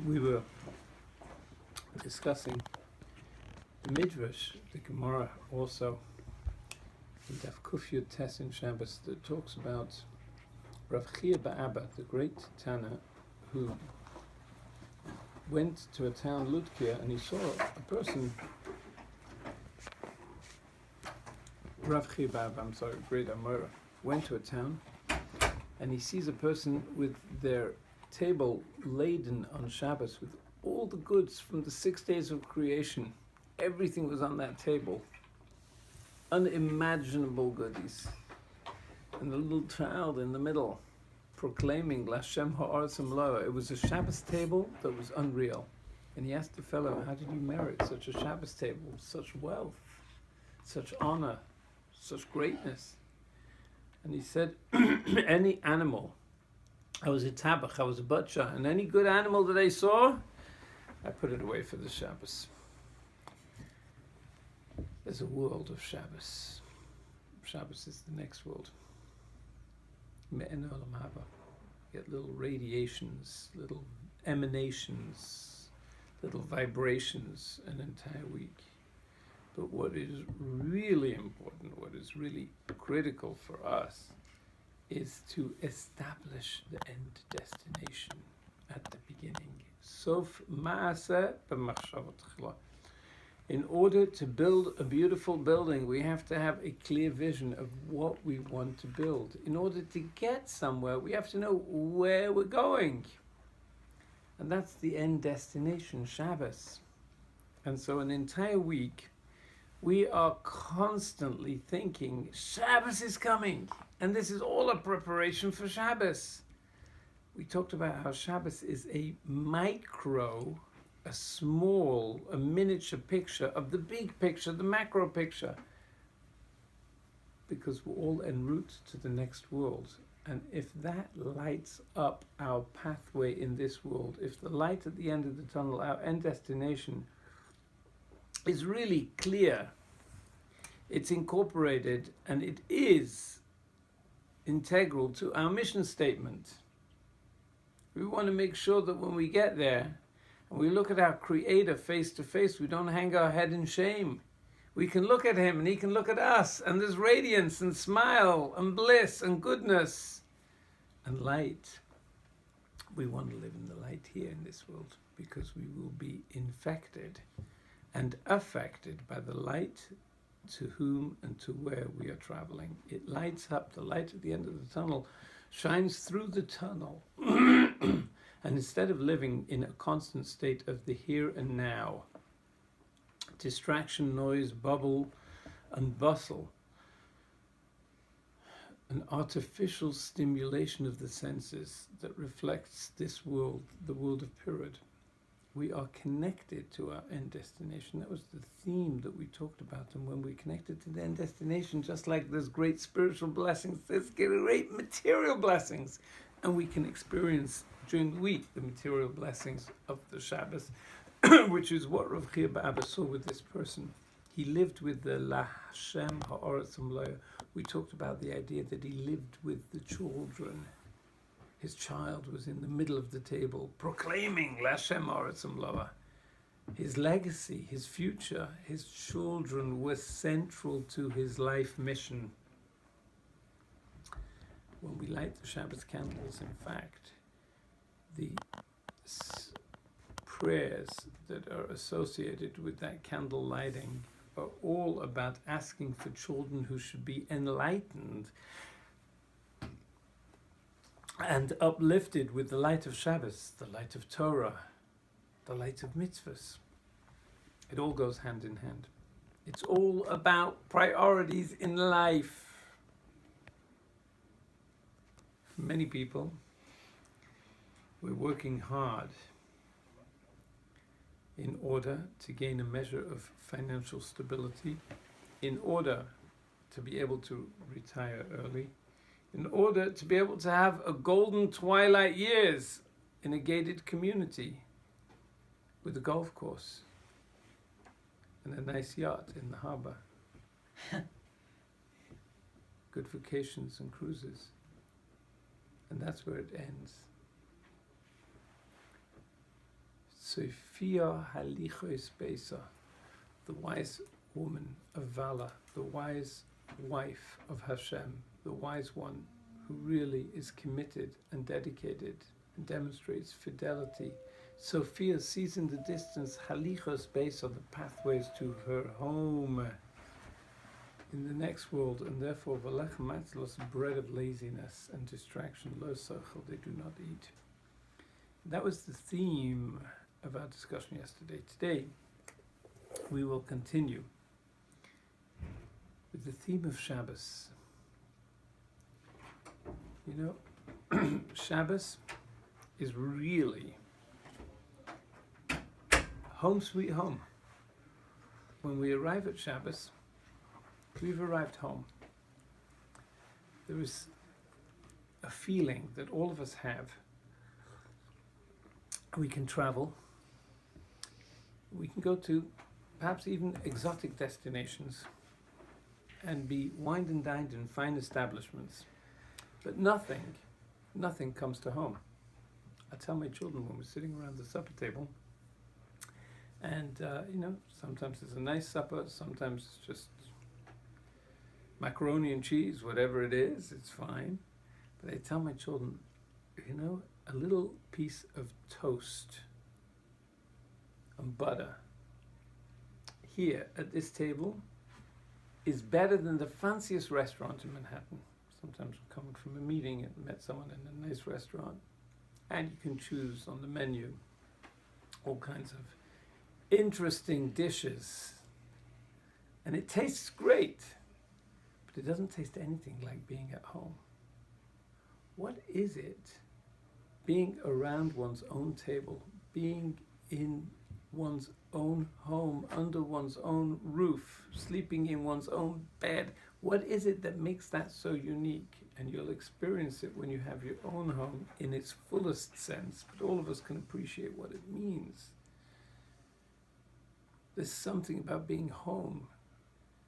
we were discussing the Midrash, the Gemara also, in Daf Kufyud Tes in Shabbos, that talks about Rav Chia Ba'aba, the great Tana, who went to a town, Ludkia, and he saw a person, Rav Chia Ba'aba, great Amora, went to a town, and he sees a person with their table laden on Shabbos with all the goods from the 6 days of creation. Everything was on that table. Unimaginable goodies. And the little child in the middle proclaiming Lashem Ha'arzim Loa. It was a Shabbos table that was unreal. And he asked the fellow, how did you merit such a Shabbos table, such wealth, such honor, such greatness? And he said, any animal, I was a tabach, I was a butcher, and any good animal that I saw, I put it away for the Shabbos. There's a world of Shabbos. Shabbos is the next world. Me'en olam haba. You get little radiations, little emanations, little vibrations an entire week. But what is really important, what is really critical for us, is to establish the end destination at the beginning. Sof ma'aseh b'machshavat tchila. In order to build a beautiful building, we have to have a clear vision of what we want to build. In order to get somewhere, we have to know where we're going. And that's the end destination, Shabbos. And so an entire week, we are constantly thinking, Shabbos is coming. And this is all a preparation for Shabbos. We talked about how Shabbos is a micro, a small, a miniature picture of the big picture, the macro picture. Because we're all en route to the next world. And if that lights up our pathway in this world, if the light at the end of the tunnel, our end destination, is really clear, it's incorporated, and it is integral to our mission statement. We want to make sure that when we get there, and we look at our Creator face to face, we don't hang our head in shame. We can look at Him and He can look at us, and there's radiance and smile and bliss and goodness and light. We want to live in the light here in this world because we will be infected and affected by the light to whom and to where we are traveling. It lights up, the light at the end of the tunnel shines through the tunnel. And instead of living in a constant state of the here and now, distraction, noise, bubble, and bustle, an artificial stimulation of the senses that reflects this world, the world of Pirud, we are connected to our end destination. That was the theme that we talked about. And when we're connected to the end destination, just like there's great spiritual blessings, there's great material blessings. And we can experience during the week the material blessings of the Shabbos, which is what Rav Chia Ba'aba saw with this person. He lived with the Lashem Ha'arzim Loa. We talked about the idea that he lived with the children. His child was in the middle of the table, proclaiming Lashem Ha'arzim Loa. His legacy, his future, his children were central to his life mission. When we light the Shabbos candles, in fact, the prayers that are associated with that candle lighting are all about asking for children who should be enlightened and uplifted with the light of Shabbos, the light of Torah, the light of mitzvahs. It all goes hand in hand. It's all about priorities in life. For many people, we're working hard in order to gain a measure of financial stability, in order to be able to retire early, in order to be able to have a golden twilight years in a gated community with a golf course and a nice yacht in the harbor. Good vacations and cruises. And that's where it ends. Sophia Halichos Besa, the wise woman of valor, the wise wife of Hashem, the wise one who really is committed and dedicated and demonstrates fidelity. Sophia sees in the distance Halichos Besa, the pathways to her home in the next world, and therefore Valech Matzlos, bread of laziness and distraction, lo sochel, they do not eat. That was the theme of our discussion yesterday. Today we will continue with the theme of Shabbos. You know, Shabbos is really home sweet home. When we arrive at Shabbos, we've arrived home. There is a feeling that all of us have. We can travel. We can go to perhaps even exotic destinations and be wined and dined in fine establishments. But nothing comes to home. I tell my children when we're sitting around the supper table, and sometimes it's a nice supper, sometimes it's just macaroni and cheese, whatever it is, it's fine. But I tell my children, a little piece of toast and butter here at this table is better than the fanciest restaurant in Manhattan. Sometimes we're coming from a meeting and met someone in a nice restaurant, and you can choose on the menu all kinds of interesting dishes, and it tastes great. It doesn't taste anything like being at home. What is it, being around one's own table, being in one's own home, under one's own roof, sleeping in one's own bed? What is it that makes that so unique? And you'll experience it when you have your own home in its fullest sense, but all of us can appreciate what it means. There's something about being home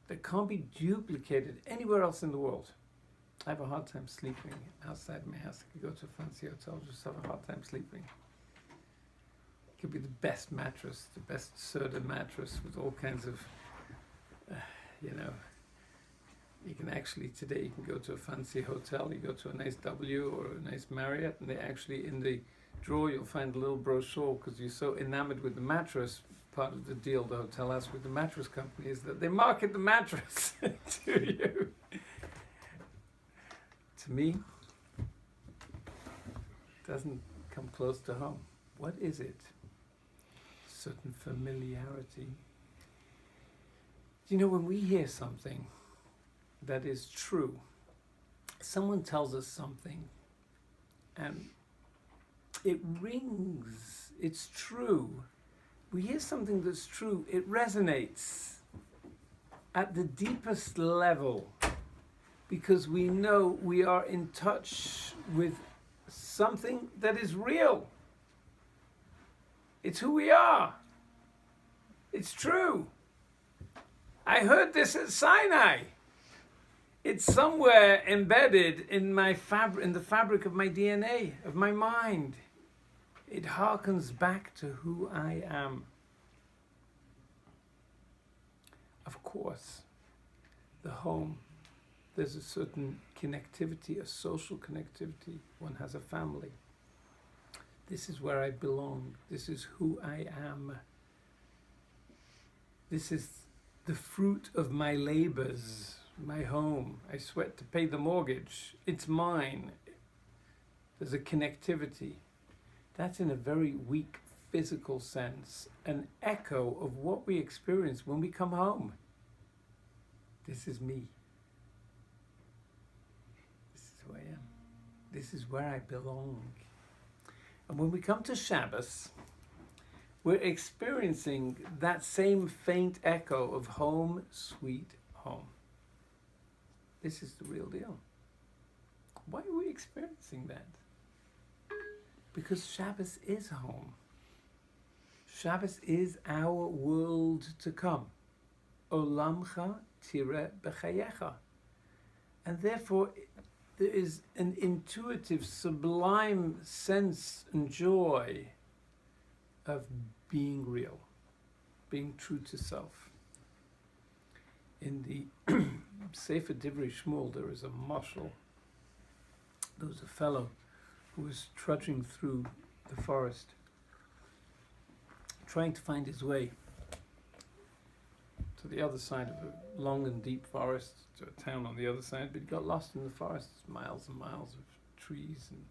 that can't be duplicated anywhere else in the world. I have a hard time sleeping outside my house. I could go to a fancy hotel, just have a hard time sleeping. It could be the best mattress, the best Serta mattress with all kinds of, you can actually, today you can go to a fancy hotel, you go to a nice W or a nice Marriott, and they actually, in the drawer, you'll find a little brochure, because you're so enamored with the mattress. Part of the deal the hotel has with the mattress company is that they market the mattress to you. To me, it doesn't come close to home. What is it? Certain familiarity. When we hear something that is true, someone tells us something and it rings, it's true. We hear something that's true, it resonates at the deepest level, because we know we are in touch with something that is real. It's who we are. It's true. I heard this at Sinai. It's somewhere embedded in in the fabric of my DNA, of my mind. It harkens back to who I am. Of course, the home, there's a certain connectivity, a social connectivity. One has a family. This is where I belong. This is who I am. This is the fruit of my labors, my home. I sweat to pay the mortgage. It's mine. There's a connectivity. That's in a very weak physical sense, an echo of what we experience when we come home. This is me. This is who I am. This is where I belong. And when we come to Shabbos, we're experiencing that same faint echo of home, sweet home. This is the real deal. Why are we experiencing that? Because Shabbos is home. Shabbos is our world to come. Olamcha tire b'chayecha. And therefore, there is an intuitive, sublime sense and joy of being real, being true to self. In the Sefer Divrei Shmuel, there is a mashal. There was a fellow who was trudging through the forest, trying to find his way to the other side of a long and deep forest, to a town on the other side, but he got lost in the forest, miles and miles of trees and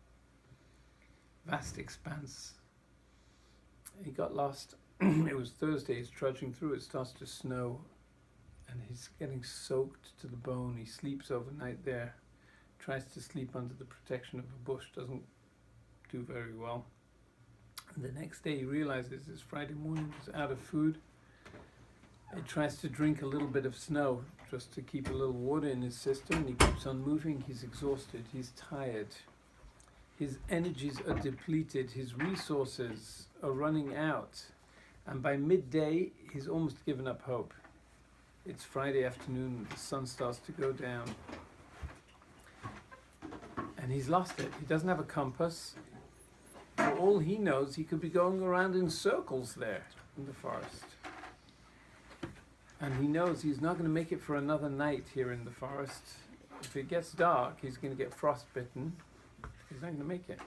vast expanse. He got lost. It was Thursday, he's trudging through, it starts to snow, and he's getting soaked to the bone. He sleeps overnight there, tries to sleep under the protection of a bush, doesn't do very well. And the next day he realizes it's Friday morning, he's out of food. He tries to drink a little bit of snow just to keep a little water in his system. He keeps on moving, he's exhausted, he's tired. His energies are depleted, his resources are running out. And by midday, he's almost given up hope. It's Friday afternoon, the sun starts to go down. And he's lost it. He doesn't have a compass. For all he knows, he could be going around in circles there in the forest. And he knows he's not going to make it for another night here in the forest. If it gets dark, he's going to get frostbitten. He's not going to make it.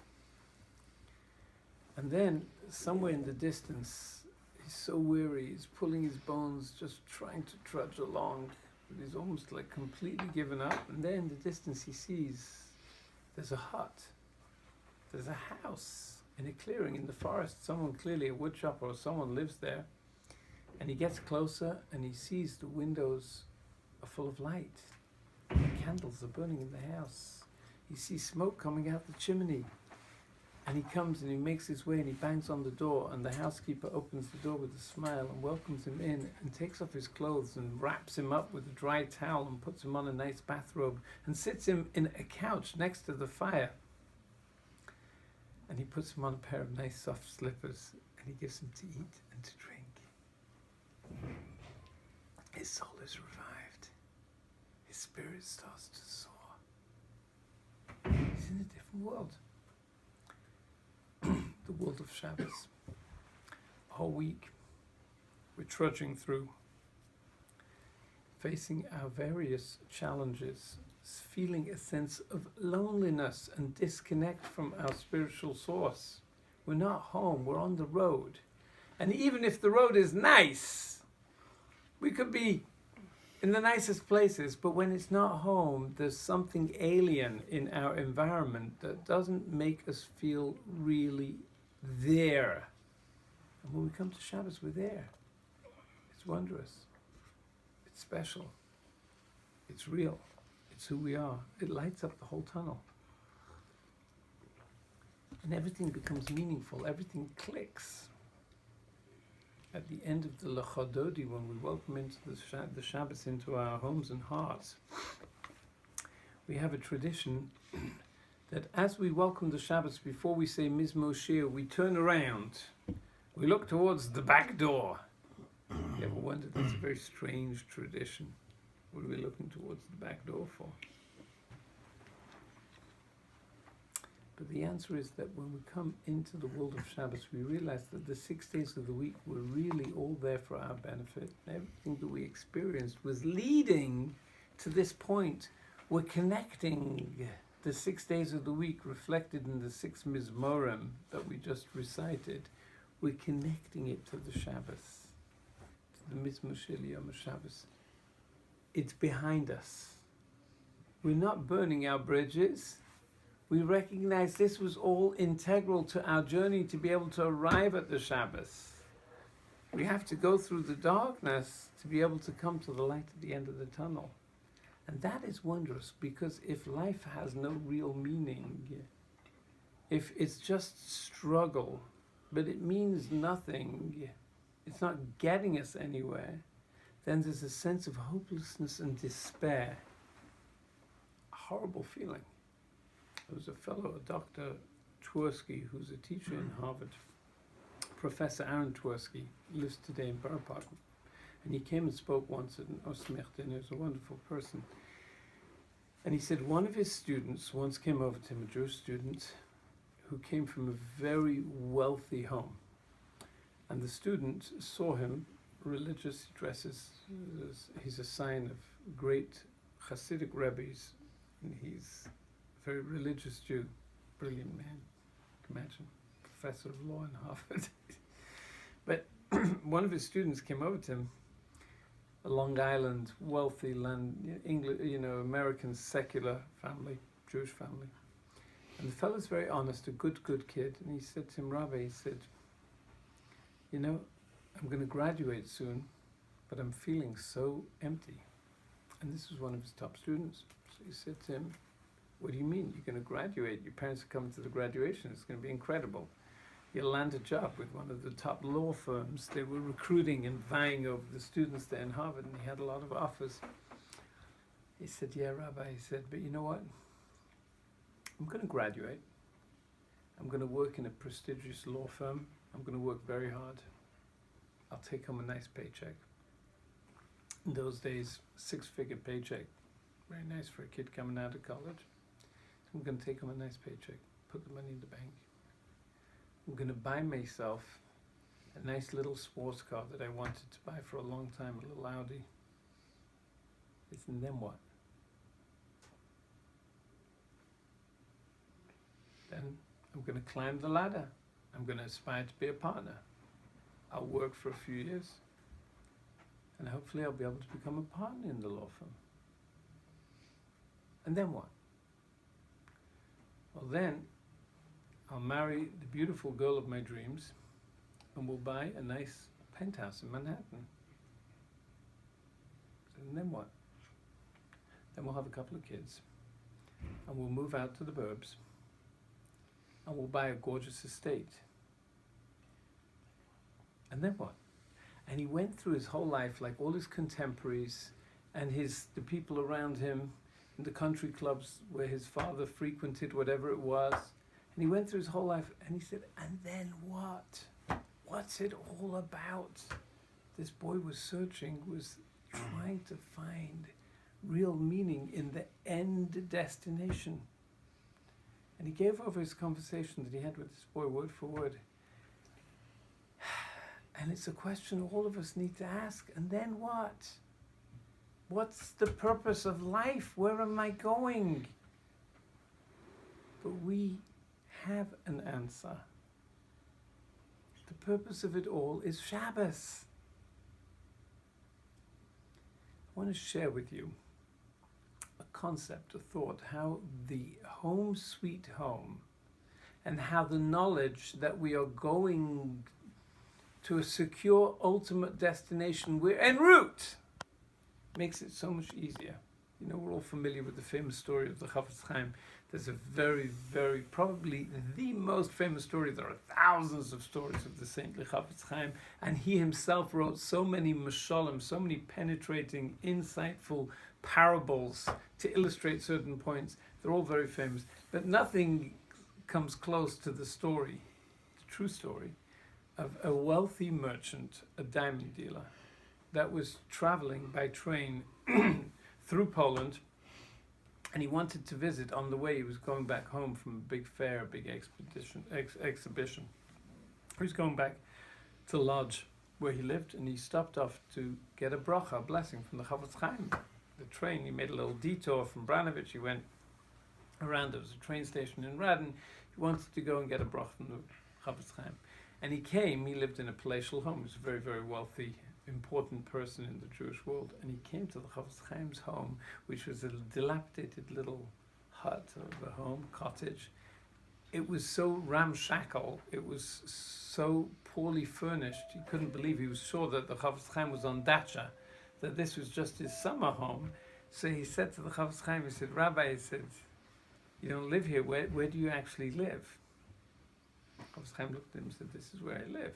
And then, somewhere in the distance, he's so weary, he's pulling his bones, just trying to trudge along. But he's almost like completely given up. And then in the distance he sees there's a hut. There's a house in a clearing in the forest. Someone, clearly a woodchopper or someone, lives there. And he gets closer and he sees the windows are full of light. The candles are burning in the house. He sees smoke coming out the chimney. And he comes and he makes his way and he bangs on the door, and the housekeeper opens the door with a smile and welcomes him in and takes off his clothes and wraps him up with a dry towel and puts him on a nice bathrobe and sits him in a couch next to the fire. And he puts him on a pair of nice soft slippers and he gives him to eat and to drink. His soul is revived. His spirit starts to soar. He's in a different world. The world of Shabbos. All week, we're trudging through, facing our various challenges, feeling a sense of loneliness and disconnect from our spiritual source. We're not home, we're on the road. And even if the road is nice, we could be in the nicest places, but when it's not home, there's something alien in our environment that doesn't make us feel really there. And when we come to Shabbos, we're there. It's wondrous. It's special. It's real. It's who we are. It lights up the whole tunnel. And everything becomes meaningful. Everything clicks. At the end of the Lechododi, when we welcome into the Shabbos into our homes and hearts, we have a tradition that as we welcome the Shabbos, before we say Mizmor Shir, we turn around. We look towards the back door. You ever wondered? That's a very strange tradition. What are we looking towards the back door for? But the answer is that when we come into the world of Shabbos, we realize that the 6 days of the week were really all there for our benefit. Everything that we experienced was leading to this point. We're connecting the 6 days of the week reflected in the 6 Mizmorim that we just recited. We're connecting it to the Shabbos, to the Mizmor Shel Yom Shabbos. It's behind us. We're not burning our bridges. We recognize this was all integral to our journey to be able to arrive at the Shabbos. We have to go through the darkness to be able to come to the light at the end of the tunnel. And that is wondrous, because if life has no real meaning, if it's just struggle, but it means nothing, it's not getting us anywhere, then there's a sense of hopelessness and despair. A horrible feeling. There was a fellow, Dr. Twersky, who's a teacher in Harvard, Professor Aaron Twersky, lives today in Borough Park. And he came and spoke once at an Osmecht, and he was a wonderful person. And he said one of his students once came over to him, a Jewish student, who came from a very wealthy home. And the student saw him, religious, he dresses, he's a sign of great Hasidic rabbis, and he's a very religious Jew, brilliant man, imagine, professor of law in Harvard. But one of his students came over to him, a Long Island, wealthy land, English, American secular family, Jewish family. And the fellow's very honest, a good kid. And he said to him, Rabbi, he said, I'm going to graduate soon, but I'm feeling so empty. And this was one of his top students. So he said to him, what do you mean? You're going to graduate. Your parents are coming to the graduation. It's going to be incredible. You'll land a job with one of the top law firms. They were recruiting and vying over the students there in Harvard, and he had a lot of offers. He said, yeah, Rabbi, he said, but you know what? I'm going to graduate. I'm going to work in a prestigious law firm. I'm going to work very hard. I'll take home a nice paycheck. In those days, 6-figure paycheck. Very nice for a kid coming out of college. So I'm going to take home a nice paycheck, put the money in the bank. I'm going to buy myself a nice little sports car that I wanted to buy for a long time, a little Audi. And then what? Then I'm going to climb the ladder. I'm going to aspire to be a partner. I'll work for a few years, and hopefully I'll be able to become a partner in the law firm. And then what? Well, then I'll marry the beautiful girl of my dreams, and we'll buy a nice penthouse in Manhattan. And then what? Then we'll have a couple of kids, and we'll move out to the burbs, and we'll buy a gorgeous estate. And then what? And he went through his whole life, like all his contemporaries and the people around him in the country clubs where his father frequented, whatever it was. And he went through his whole life, and he said, and then what? What's it all about? This boy was searching, was trying to find real meaning in the end destination. And he gave over his conversation that he had with this boy word for word. And it's a question all of us need to ask. And then what? What's the purpose of life? Where am I going? But we have an answer. The purpose of it all is Shabbos. I want to share with you a concept, a thought, how the home sweet home and how the knowledge that we are going to a secure ultimate destination we're en route makes it so much easier. We're all familiar with the famous story of the Chafetz Chaim. There's a very, very, probably the most famous story. There are thousands of stories of the saintly Chafetz Chaim, and he himself wrote so many mashalim, so many penetrating, insightful parables to illustrate certain points. They're all very famous, but nothing comes close to the story, the true story, of a wealthy merchant, a diamond dealer, that was traveling by train through Poland, and he wanted to visit on the way. He was going back home from a big fair, a big exhibition. He was going back to the lodge where he lived, and he stopped off to get a bracha, a blessing from the Chafetz Chaim. The train, he made a little detour from Branovich. He went around. There was a train station in Radin. He wanted to go and get a bracha from the Chafetz Chaim. And he lived in a palatial home. He was a very, very wealthy, important person in the Jewish world. And he came to the Chafetz Chaim's home, which was a dilapidated little hut of a home, cottage. It was so ramshackle, it was so poorly furnished, he couldn't believe. He was sure that the Chafetz Chaim was on dacha, that this was just his summer home. So he said to the Chafetz Chaim, he said, Rabbi, he said, you don't live here, where do you actually live? Chafetz Chaim looked at him and said, this is where I live.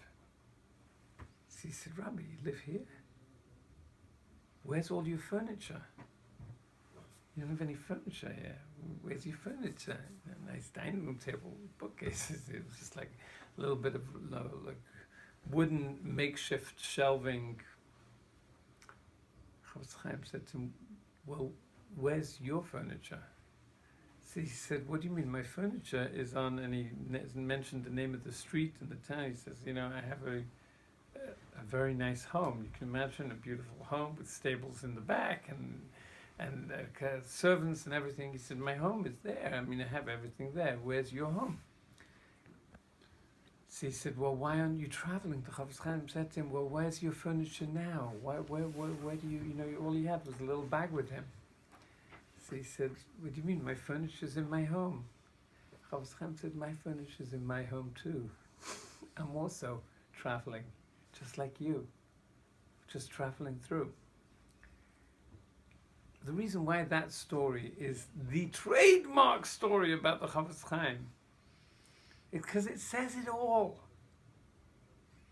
So he said, Rabbi, you live here? Where's all your furniture? You don't have any furniture here. Where's your furniture? A nice dining room table, bookcases. It was just like a little bit of like wooden makeshift shelving. Chafetz Chaim said to him, well, where's your furniture? So he said, what do you mean? My furniture is on, and he mentioned the name of the street and the town. He says, I have a very nice home. You can imagine a beautiful home with stables in the back and servants and everything. He said, my home is there. I mean, I have everything there. Where's your home? So he said, well, why aren't you traveling? The Chofetz Chaim said to him, well, where's your furniture now? Where do you, all he had was a little bag with him. So he said, what do you mean? My furniture's in my home. Chofetz Chaim said, my furniture's in my home too. I'm also traveling, just like you, just traveling through. The reason why that story is the trademark story about the Chofetz Chaim is because it says it all.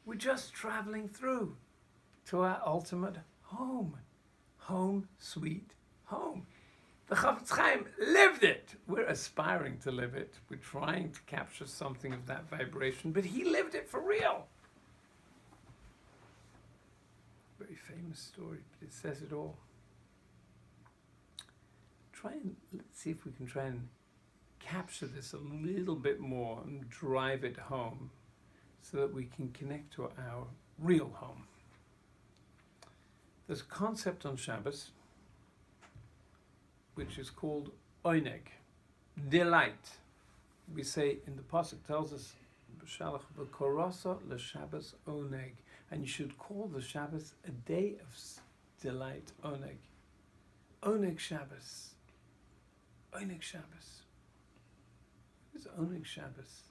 We're just traveling through to our ultimate home. Home, sweet home. The Chofetz Chaim lived it. We're aspiring to live it. We're trying to capture something of that vibration, but he lived it for real. Very famous story, but it says it all. Let's see if we can try and capture this a little bit more and drive it home so that we can connect to our real home. There's a concept on Shabbos which is called oneg, delight. We say in the pasuk tells us, "B'shalach v'korasa l'Shabbos oneg," and you should call the Shabbos a day of delight. Oneg, oneg Shabbos, oneg Shabbos. What is oneg Shabbos?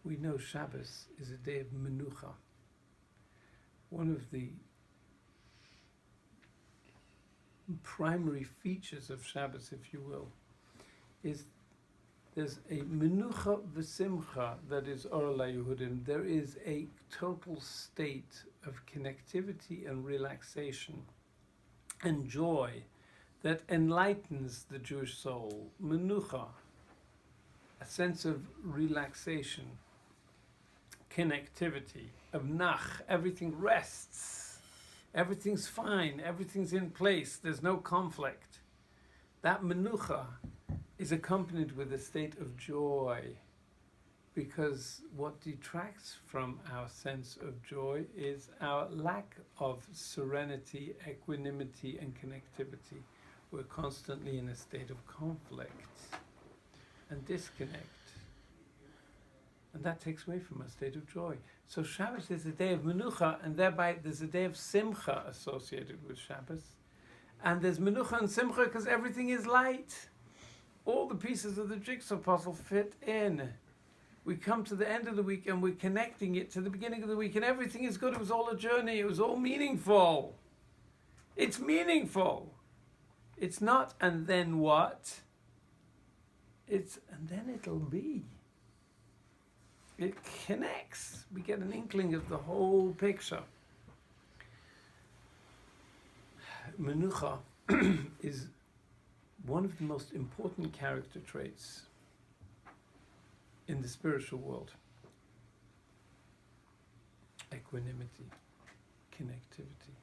We know Shabbos is a day of menucha. One of the primary features of Shabbos, if you will, is there's a menucha v'simcha that is Or LaYehudim. There is a total state of connectivity and relaxation and joy that enlightens the Jewish soul. Menucha, a sense of relaxation, connectivity, of nach, everything rests. Everything's fine, everything's in place, there's no conflict. That menucha is accompanied with a state of joy, because what detracts from our sense of joy is our lack of serenity, equanimity, and connectivity. We're constantly in a state of conflict and disconnect. And that takes away from a state of joy. So Shabbos is a day of menucha, and thereby there's a day of simcha associated with Shabbos. And there's menucha and simcha because everything is light. All the pieces of the jigsaw puzzle fit in. We come to the end of the week and we're connecting it to the beginning of the week, and everything is good. It was all a journey. It was all meaningful. It's meaningful. It's not, and then what? It's, and then it'll be. It connects. We get an inkling of the whole picture. Menucha is one of the most important character traits in the spiritual world. Equanimity, connectivity.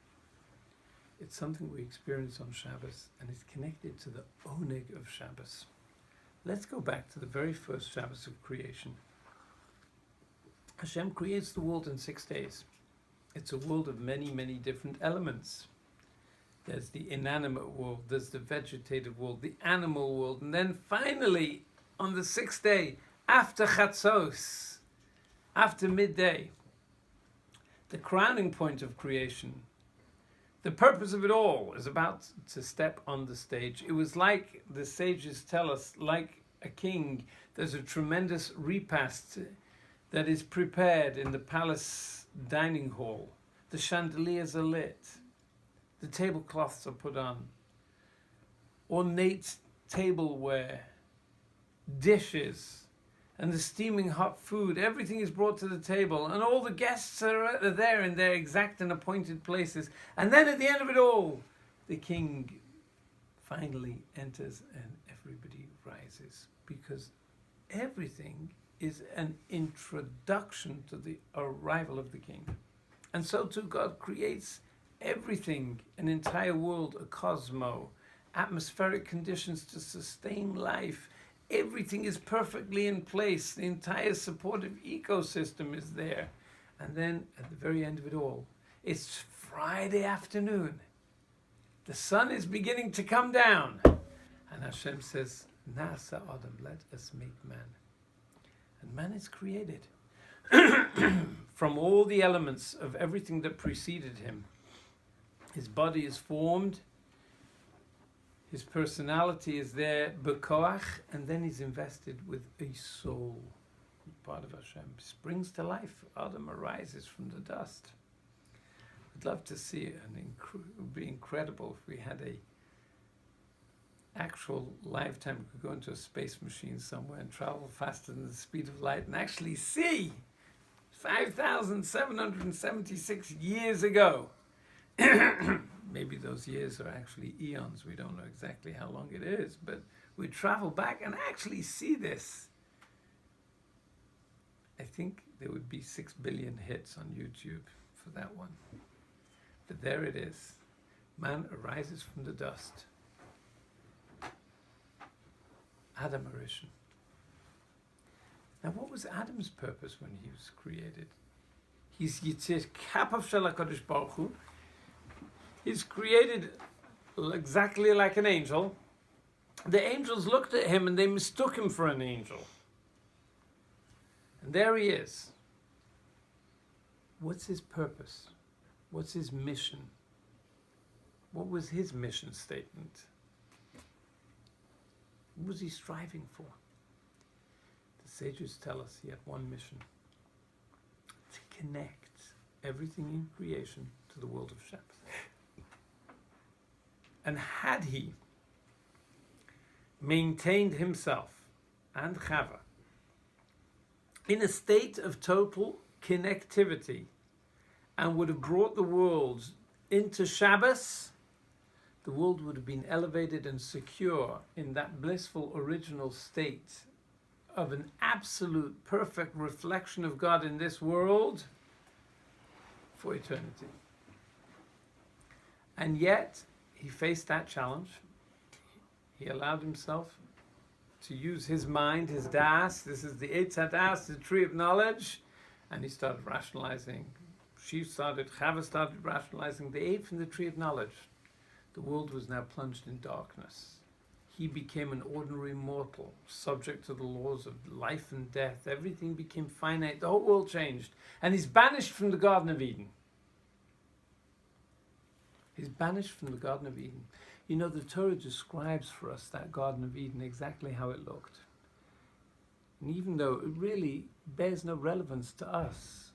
It's something we experience on Shabbos, and it's connected to the oneg of Shabbos. Let's go back to the very first Shabbos of creation. Hashem creates the world in 6 days. It's a world of many, many different elements. There's the inanimate world, there's the vegetative world, the animal world, and then finally, on the 6th day, after Chatzos, after midday, the crowning point of creation, the purpose of it all is about to step on the stage. It was like the sages tell us, like a king, there's a tremendous repast that is prepared in the palace dining hall. The chandeliers are lit. The tablecloths are put on. Ornate tableware, dishes, and the steaming hot food. Everything is brought to the table, and all the guests are there in their exact and appointed places. And then at the end of it all, the king finally enters and everybody rises, because everything is an introduction to the arrival of the king. And so too God creates everything, an entire world, a cosmos, atmospheric conditions to sustain life. Everything is perfectly in place. The entire supportive ecosystem is there. And then at the very end of it all, it's Friday afternoon. The sun is beginning to come down. And Hashem says, Nasa Adam, let us make man. And man is created from all the elements of everything that preceded him. His body is formed, his personality is there, bekoach, and then he's invested with a soul. Part of Hashem springs to life. Adam arises from the dust. I'd love to see it, and it would be incredible if we had a actual lifetime. We could go into a space machine somewhere and travel faster than the speed of light and actually see 5,776 years ago. Maybe those years are actually eons. We don't know exactly how long it is, but we travel back and actually see this. I think there would be 6 billion hits on YouTube for that one. But there it is. Man arises from the dust. Adam Arishan. Now, what was Adam's purpose when he was created? He's Yitzir Kapav Shel HaKadosh Baruch Hu. He's created exactly like an angel. The angels looked at him and they mistook him for an angel. And there he is. What's his purpose? What's his mission? What was his mission statement? What was he striving for? The sages tell us he had one mission: to connect everything in creation to the world of Shabbos. And had he maintained himself and Chava in a state of total connectivity and would have brought the world into Shabbos, the world would have been elevated and secure in that blissful original state of an absolute perfect reflection of God in this world for eternity. And yet, he faced that challenge. He allowed himself to use his mind, his das. This is the Eitz HaDas, the tree of knowledge. And he started rationalizing. Chava started rationalizing. They ate from the tree of knowledge. The world was now plunged in darkness. He became an ordinary mortal, subject to the laws of life and death. Everything became finite. The whole world changed. And he's banished from the Garden of Eden. He's banished from the Garden of Eden. You know, the Torah describes for us that Garden of Eden, exactly how it looked. And even though it really bears no relevance to us,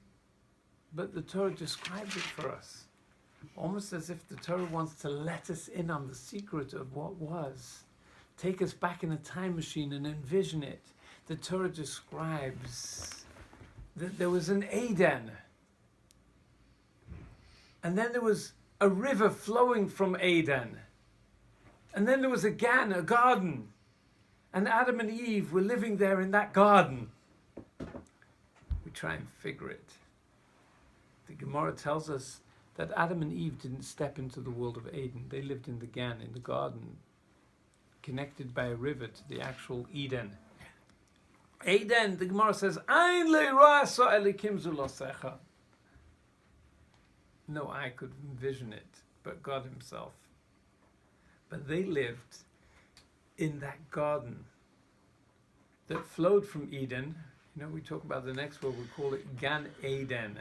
but the Torah describes it for us. Almost as if the Torah wants to let us in on the secret of what was. Take us back in a time machine and envision it. The Torah describes that there was an Eden. And then there was a river flowing from Eden. And then there was a garden. And Adam and Eve were living there in that garden. We try and figure it. The Gemara tells us that Adam and Eve didn't step into the world of Eden. They lived in the Gan, in the garden, connected by a river to the actual Eden. Eden, the Gemara says, Ein le'ra so elikim zulosecha. No eye could envision it, but God himself. But they lived in that garden that flowed from Eden. You know, we talk about the next word, we call it Gan Eden.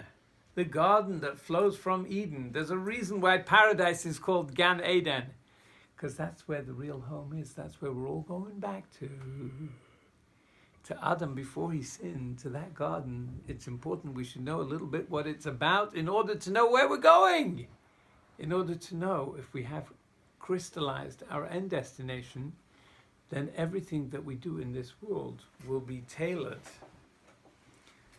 The garden that flows from Eden. There's a reason why paradise is called Gan Eden. Because that's where the real home is. That's where we're all going back to. To Adam before he sinned, to that garden. It's important we should know a little bit what it's about in order to know where we're going. In order to know if we have crystallized our end destination, then everything that we do in this world will be tailored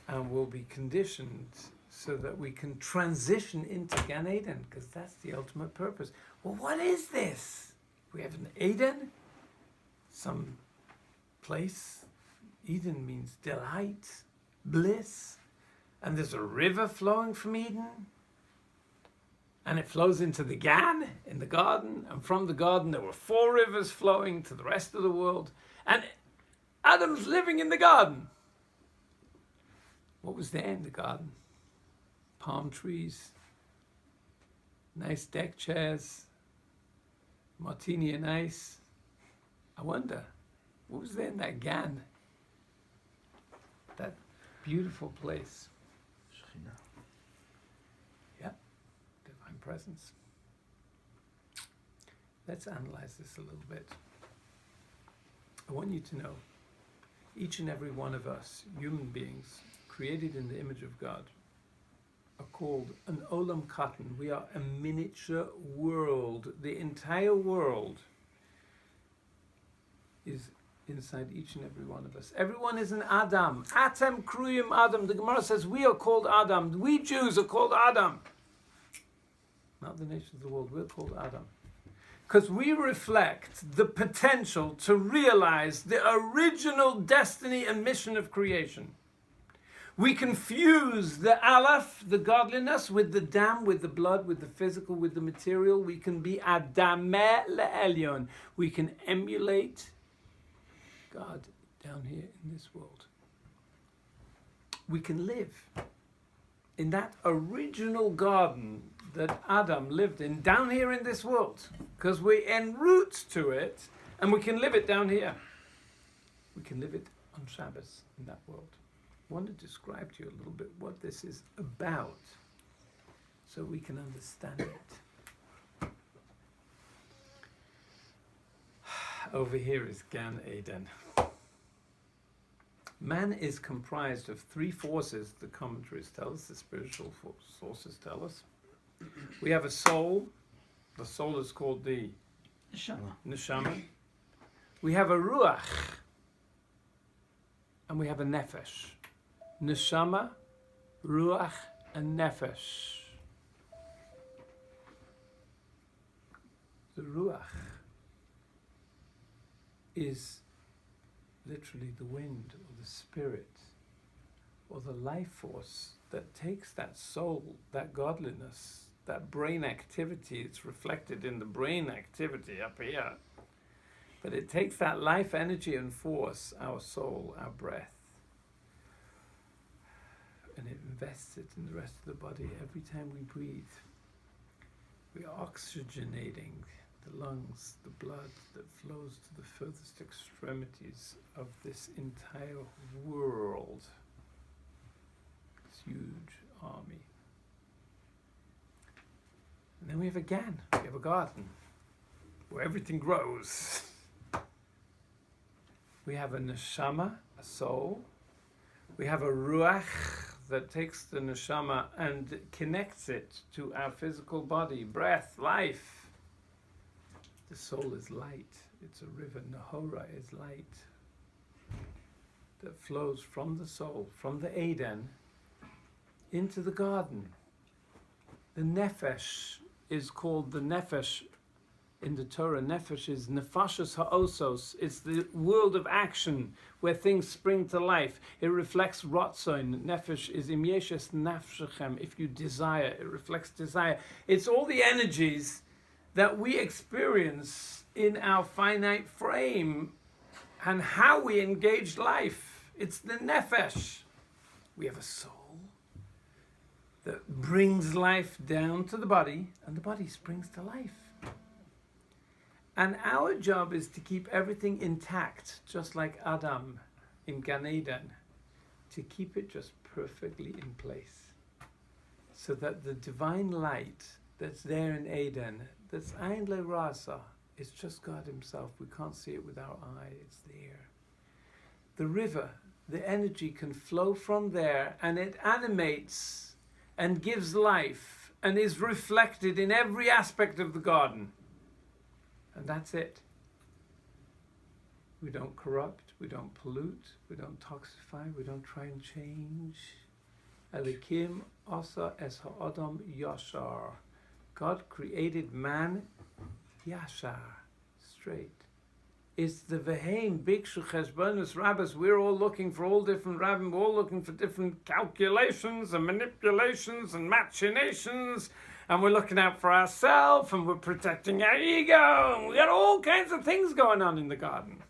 and will be conditioned so that we can transition into Gan Eden, because that's the ultimate purpose. Well, what is this? We have an Eden, some place. Eden means delight, bliss, and there's a river flowing from Eden, and it flows into the Gan, in the garden, and from the garden there were 4 rivers flowing to the rest of the world, and Adam's living in the garden. What was there in the garden? palm trees, nice deck chairs, martini and ice. I wonder, what was there in that Gan? That beautiful place. Yeah, divine presence. Let's analyze this a little bit. I want you to know, each and every one of us, human beings, created in the image of God, are called an olam katan. We are a miniature world. The entire world is inside each and every one of us. Everyone is an Adam. Atem kruyim Adam. The Gemara says we are called Adam. We Jews are called Adam. Not the nations of the world. We're called Adam. Because we reflect the potential to realize the original destiny and mission of creation. We confuse the Aleph, the godliness, with the dam, with the blood, with the physical, with the material. We can be Adameh le'elyon. We can emulate God down here in this world. We can live in that original garden that Adam lived in down here in this world, because we're en route to it, and we can live it down here. We can live it on Shabbos in that world. I want to describe to you a little bit what this is about so we can understand it. Over here is Gan Eden. Man is comprised of three forces, the commentaries tell us, the spiritual sources tell us. We have a soul. The soul is called the neshama. We have a ruach. And we have a nefesh. Neshama, ruach, and nefesh. The ruach is literally the wind or the spirit or the life force that takes that soul, that godliness, that brain activity. It's reflected in the brain activity up here. But it takes that life energy and force, our soul, our breath, and it invests it in the rest of the body. Every time we breathe, we are oxygenating the lungs, the blood that flows to the furthest extremities of this entire world. This huge army. And then we have a gan, we have a garden, where everything grows. We have a neshama, a soul. We have a ruach that takes the neshama and connects it to our physical body, breath, life. The soul is light. It's a river. Nahora is light that flows from the soul, from the Eden, into the garden. The nefesh is called the nefesh in the Torah. Nefesh is nefashos ha'osos. It's the world of action where things spring to life. It reflects rotzon. Nefesh is im yeshes nafshechem. If you desire, it reflects desire. It's all the energies that we experience in our finite frame and how we engage life. It's the nefesh. We have a soul that brings life down to the body, and the body springs to life. And our job is to keep everything intact, just like Adam in Gan Eden, to keep it just perfectly in place, so that the divine light that's there in Eden, that's Ein Le Rasa, it's just God himself. We can't see it with our eye, it's there. The river, the energy can flow from there, and it animates and gives life and is reflected in every aspect of the garden. And that's it. We don't corrupt, we don't pollute, we don't toxify, we don't try and change. Elikim asa es ha'adam yashar. God created man yashar, straight. It's the Vehein, Bikshu, Cheshbonus, Rabbis. We're all looking for all different rabbis. We're all looking for different calculations and manipulations and machinations. And we're looking out for ourselves, and we're protecting our ego. And we got all kinds of things going on in the garden.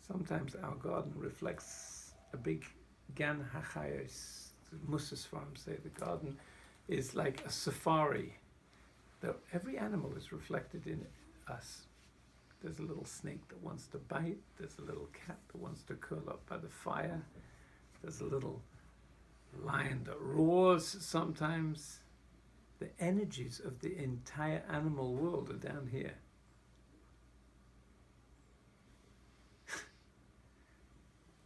Sometimes our garden reflects a big Gan HaChayos, The Musas farms say the garden is like a safari. Though every animal is reflected in us. There's a little snake that wants to bite. There's a little cat that wants to curl up by the fire. There's a little lion that roars sometimes. The energies of the entire animal world are down here.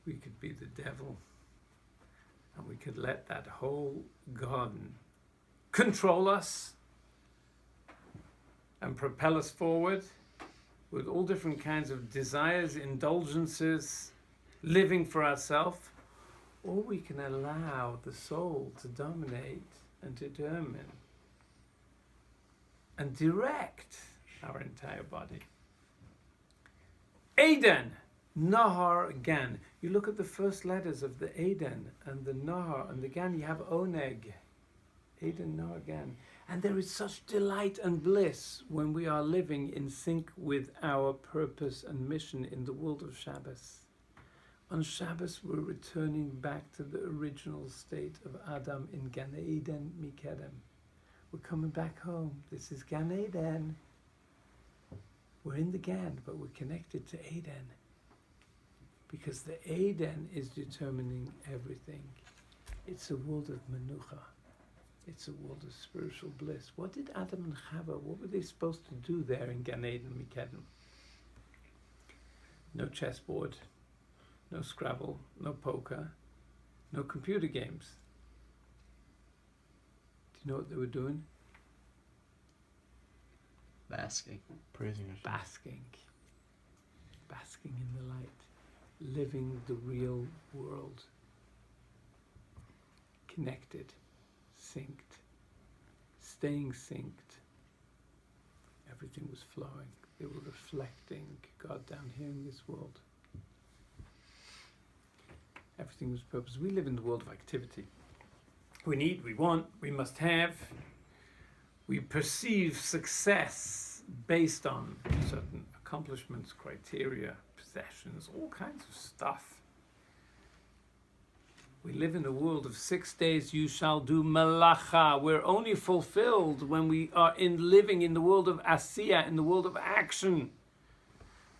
We could be the devil, and we could let that whole garden control us and propel us forward with all different kinds of desires, indulgences, living for ourselves, or we can allow the soul to dominate and determine and direct our entire body. Eden, Nahar, Gan. You look at the first letters of the Eden and the Nahar and the Gan, you have Oneg. Eden, Nahar, Gan. And there is such delight and bliss when we are living in sync with our purpose and mission in the world of Shabbos. On Shabbos, we're returning back to the original state of Adam in Gan Eden Mikedem. We're coming back home. This is Gan Eden. We're in the Gan, but we're connected to Eden. Because the Eden is determining everything. It's a world of Menucha. It's a world of spiritual bliss. What did Adam and Chava, what were they supposed to do there in Gan Eden Mikedem? No chessboard, no Scrabble, no poker, no computer games. Do you know what they were doing? Basking. Praising Hashem. Basking. Basking in the light. Living the real world. Connected. Synced. Staying synced. Everything was flowing. They were reflecting God down here in this world. Everything was purpose. We live in the world of activity. We need, we want, we must have. We perceive success based on certain accomplishments, criteria, possessions, all kinds of stuff. We live in a world of 6 days you shall do malacha. We're only fulfilled when we are living in the world of asiya, in the world of action.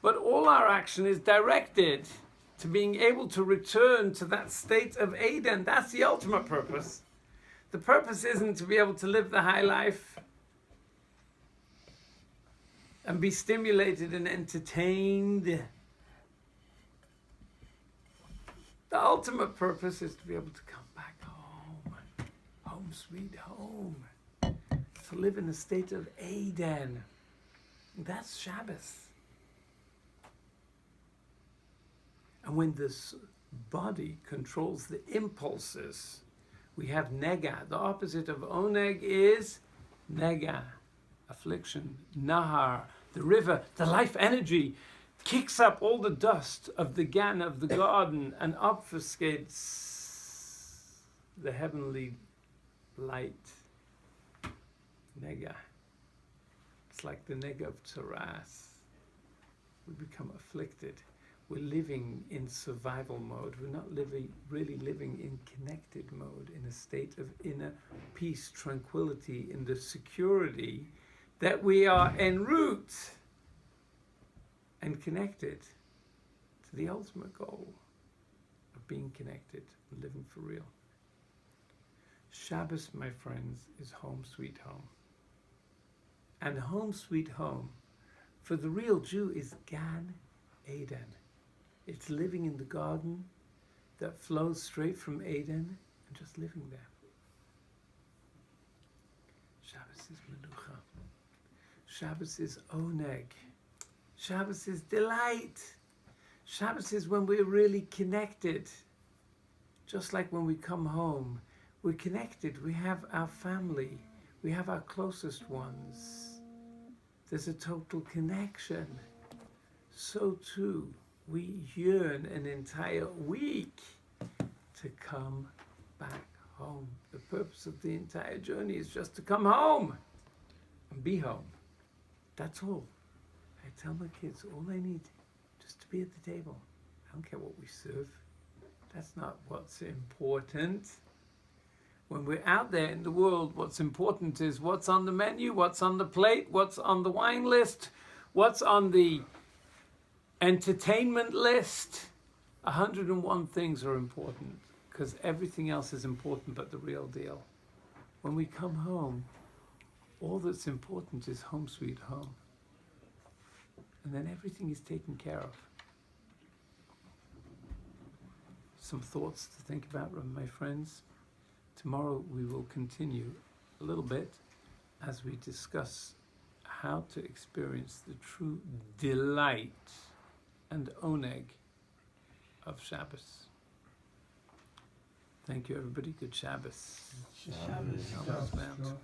But all our action is directed to being able to return to that state of Eden. That's the ultimate purpose. The purpose isn't to be able to live the high life and be stimulated and entertained. The ultimate purpose is to be able to come back home. Home sweet home. To live in a state of Eden. That's Shabbos. And when this body controls the impulses, we have nega. The opposite of oneg is nega, affliction. Nahar, the river, the life energy, kicks up all the dust of the gan of the garden and obfuscates the heavenly light. Nega. It's like the nega of Tzaras. We become afflicted. We're living in survival mode. We're not really living in connected mode, in a state of inner peace, tranquility, in the security that we are en route and connected to the ultimate goal of being connected and living for real. Shabbos, my friends, is home sweet home. And home sweet home for the real Jew is Gan Eden. It's living in the garden that flows straight from Eden and just living there. Shabbos is Menucha. Shabbos is Oneg. Shabbos is delight. Shabbos is when we're really connected. Just like when we come home, we're connected. We have our family. We have our closest ones. There's a total connection. So too, we yearn an entire week to come back home. The purpose of the entire journey is just to come home and be home. That's all. I tell my kids, all they need just to be at the table. I don't care what we serve. That's not what's important. When we're out there in the world, what's important is what's on the menu, what's on the plate, what's on the wine list, what's on the entertainment list. 101 things are important because everything else is important but the real deal. When we come home, all that's important is home sweet home. And then everything is taken care of. Some thoughts to think about, my friends. Tomorrow we will continue a little bit as we discuss how to experience the true delight and oneg of Shabbos. Thank you, everybody. Good Shabbos. Shabbos bound.